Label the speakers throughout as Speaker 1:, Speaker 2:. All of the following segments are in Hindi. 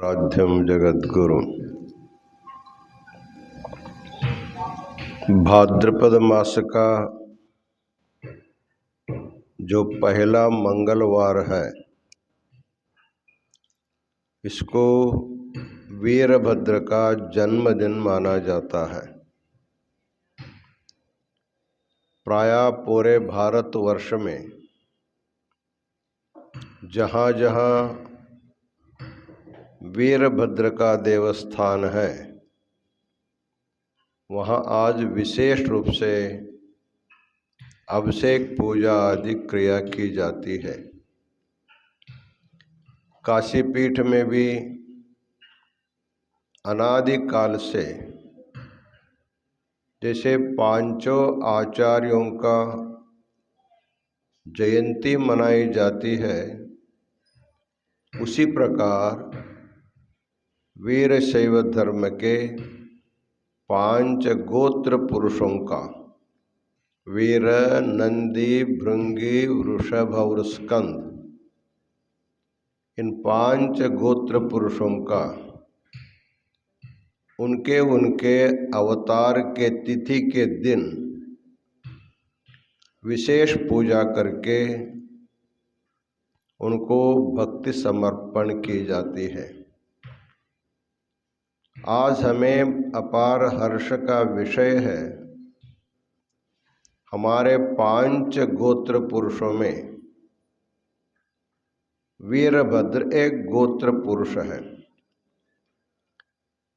Speaker 1: आराध्यम जगद्गुरु। भाद्रपद मास का जो पहला मंगलवार है, इसको वीरभद्र का जन्मदिन माना जाता है। प्रायः पूरे भारतवर्ष में जहाँ जहाँ वीरभद्र का देवस्थान है, वहाँ आज विशेष रूप से अभिषेक पूजा आदि क्रिया की जाती है। काशी पीठ में भी अनादि काल से जैसे पांचों आचार्यों का जयंती मनाई जाती है, उसी प्रकार वीरशैव धर्म के 5 गोत्र पुरुषों का, वीर, नंदी, भृंगी, वृषभ और स्कंद, इन 5 गोत्र पुरुषों का उनके उनके अवतार के तिथि के दिन विशेष पूजा करके उनको भक्ति समर्पण की जाती है। आज हमें अपार हर्ष का विषय है, हमारे 5 गोत्र पुरुषों में वीरभद्र एक गोत्र पुरुष है।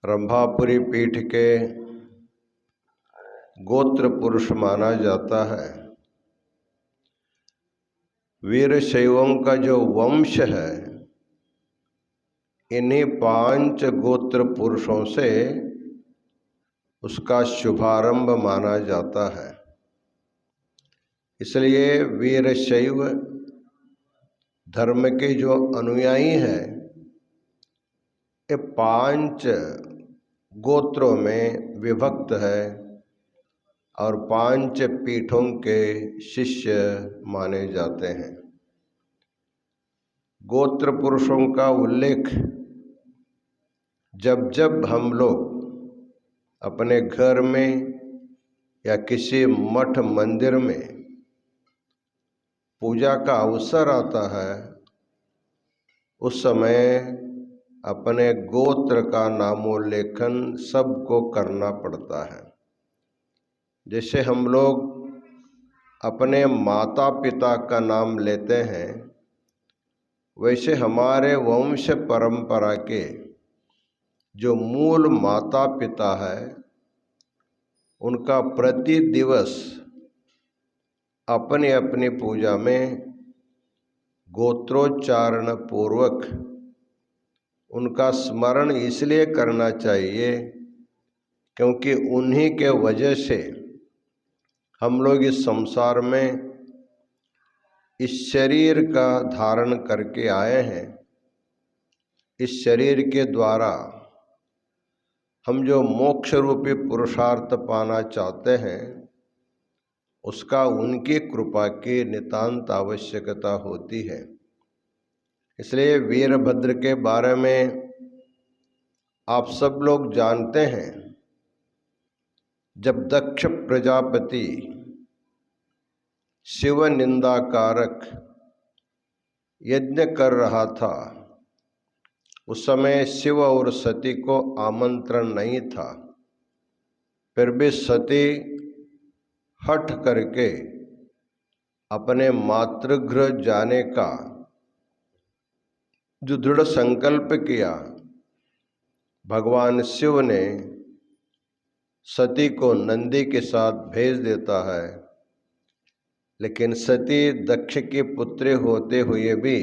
Speaker 1: रंभापुरी पीठ के गोत्र पुरुष माना जाता है। वीरशैवों का जो वंश है, इन्हीं 5 गोत्र पुरुषों से उसका शुभारंभ माना जाता है। इसलिए वीरशैव धर्म के जो अनुयायी हैं, ये 5 गोत्रों में विभक्त है और 5 पीठों के शिष्य माने जाते हैं। गोत्र पुरुषों का उल्लेख जब जब हम लोग अपने घर में या किसी मठ मंदिर में पूजा का अवसर आता है, उस समय अपने गोत्र का नामोल्लेखन सबको करना पड़ता है। जैसे हम लोग अपने माता पिता का नाम लेते हैं, वैसे हमारे वंश परंपरा के जो मूल माता पिता है, उनका प्रति दिवस अपनी अपनी पूजा में गोत्रोच्चारण पूर्वक उनका स्मरण इसलिए करना चाहिए क्योंकि उन्हीं के वजह से हम लोग इस संसार में इस शरीर का धारण करके आए हैं। इस शरीर के द्वारा हम जो मोक्ष रूपी पुरुषार्थ पाना चाहते हैं, उसका उनकी कृपा की नितांत आवश्यकता होती है। इसलिए वीरभद्र के बारे में आप सब लोग जानते हैं। जब दक्ष प्रजापति शिव निंदाकारक यज्ञ कर रहा था, उस समय शिव और सती को आमंत्रण नहीं था। फिर भी सती हठ करके अपने मातृगृह जाने का जो दृढ़ संकल्प किया, भगवान शिव ने सती को नंदी के साथ भेज देता है। लेकिन सती दक्ष की पुत्री होते हुए भी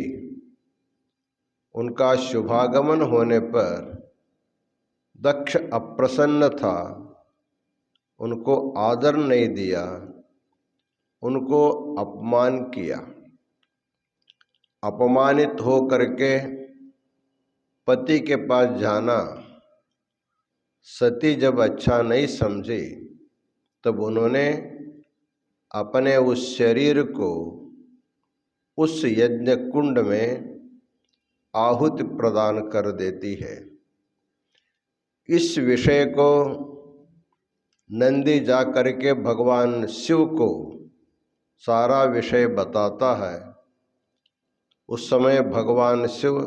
Speaker 1: उनका शुभागमन होने पर दक्ष अप्रसन्न था, उनको आदर नहीं दिया, उनको अपमान किया। अपमानित हो करके पति के पास जाना सती जब अच्छा नहीं समझी, तब उन्होंने अपने उस शरीर को उस यज्ञ कुंड में आहुति प्रदान कर देती है। इस विषय को नंदी जा करके भगवान शिव को सारा विषय बताता है। उस समय भगवान शिव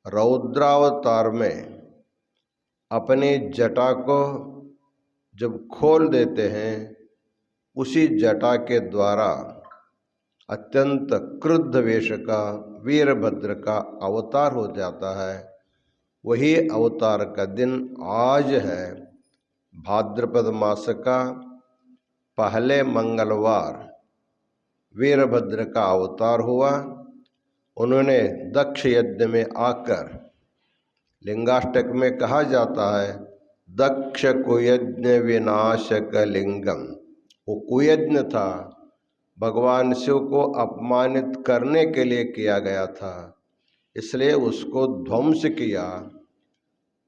Speaker 1: रौद्रावतार में अपनी जटा को जब खोल देते हैं, उसी जटा के द्वारा अत्यंत क्रुद्ध वेश का वीरभद्र का अवतार हो जाता है। वही अवतार का दिन आज है। भाद्रपद मास का पहले मंगलवार वीरभद्र का अवतार हुआ। उन्होंने दक्ष यज्ञ में आकर, लिंगाष्टक में कहा जाता है, दक्ष कुयज्ञ विनाशक लिंगम। वो कुयज्ञ था, भगवान शिव को अपमानित करने के लिए किया गया था, इसलिए उसको ध्वंस किया।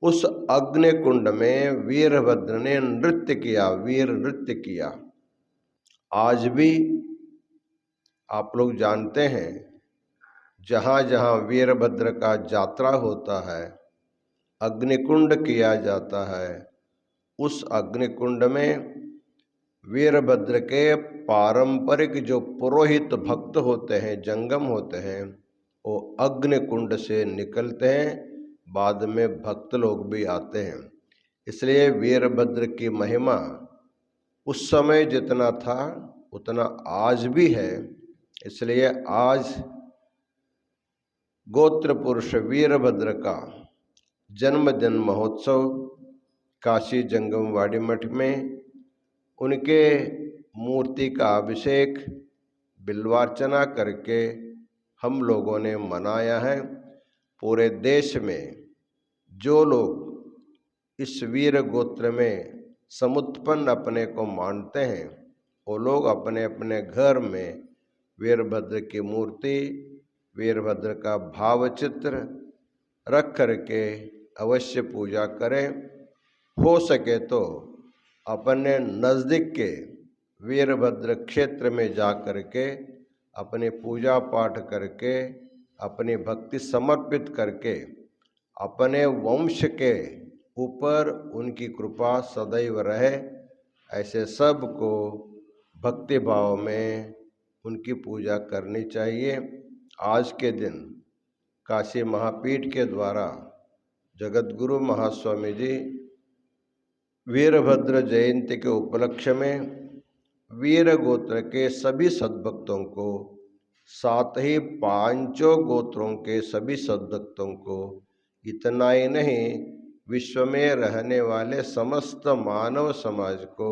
Speaker 1: उस अग्निकुंड में वीरभद्र ने नृत्य किया, वीर नृत्य किया। आज भी आप लोग जानते हैं, जहाँ जहाँ वीरभद्र का यात्रा होता है, अग्निकुंड किया जाता है। उस अग्निकुंड में वीरभद्र के पारंपरिक जो पुरोहित भक्त होते हैं, जंगम होते हैं, वो अग्निकुंड से निकलते हैं। बाद में भक्त लोग भी आते हैं। इसलिए वीरभद्र की महिमा उस समय जितना था उतना आज भी है। इसलिए आज गोत्र पुरुष वीरभद्र का जन्मदिन महोत्सव काशी जंगमवाड़ी मठ में उनके मूर्ति का अभिषेक बिल्वार्चना करके हम लोगों ने मनाया है। पूरे देश में जो लोग इस वीर गोत्र में समुत्पन्न अपने को मानते हैं, वो लोग अपने अपने घर में वीरभद्र की मूर्ति, वीरभद्र का भावचित्र रख करके अवश्य पूजा करें। हो सके तो अपने नज़दीक के वीरभद्र क्षेत्र में जा करके अपने पूजा पाठ करके, अपनी भक्ति समर्पित करके अपने वंश के ऊपर उनकी कृपा सदैव रहे, ऐसे सब को भक्ति भाव में उनकी पूजा करनी चाहिए। आज के दिन काशी महापीठ के द्वारा जगतगुरु महास्वामी जी वीरभद्र जयंती के उपलक्ष्य में वीर गोत्र के सभी सद्भक्तों को, साथ ही पांचों गोत्रों के सभी सद्भक्तों को, इतना ही नहीं विश्व में रहने वाले समस्त मानव समाज को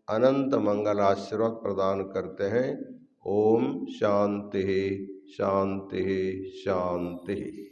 Speaker 1: अनंत मंगल आशीर्वाद प्रदान करते हैं। ओम शांति शांति शांति।